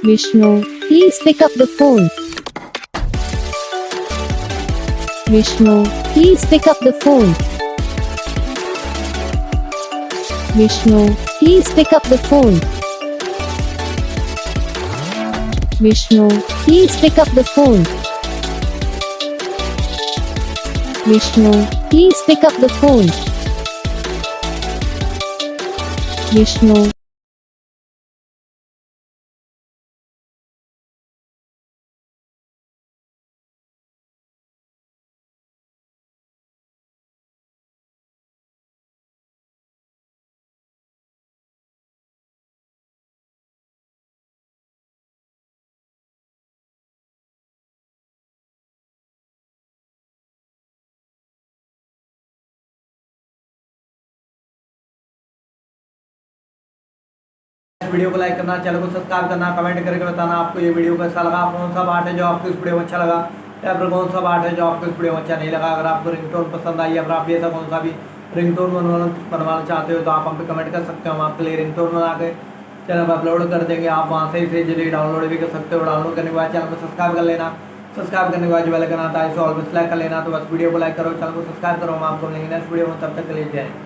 Vishnu, please pick up the phone. Vishnu, please pick up the phone. Vishnu, please pick up the phone. Vishnu, please pick up the phone. Vishnu, please pick up the phone. Vishnu. Video को like करना, channel को subscribe करना, comment करके बताना आपको ये video कैसा लगा, कौन सा पार्ट है जो आपको इस वीडियो में अच्छा लगा या फिर कौन सा पार्ट है जो आपको इस वीडियो में अच्छा नहीं लगा। अगर आपको रिंगटोन पसंद आई या फिर आप ऐसा कौन सा भी रिंगटोन बनवाना चाहते हो तो आप हम पे कमेंट कर सकते हो। हम आपके लिए रिंगटोन बना के चैनल पर अपलोड कर देंगे। आप वहाँ से इसे जल्दी डाउनलोड भी कर सकते हो। डाउनलोड करने के बाद चैनल को सब्सक्राइब कर लेना। सब्सक्राइब करने के बाद जो बेल आइकन आता है इसे ऑल पे सेलेक्ट कर लेना। तो बस वीडियो को लाइक करो, चैनल को सब्सक्राइब करो। हम आपको मिलेंगे नेक्स्ट वीडियो में, तब तक के लिए जय।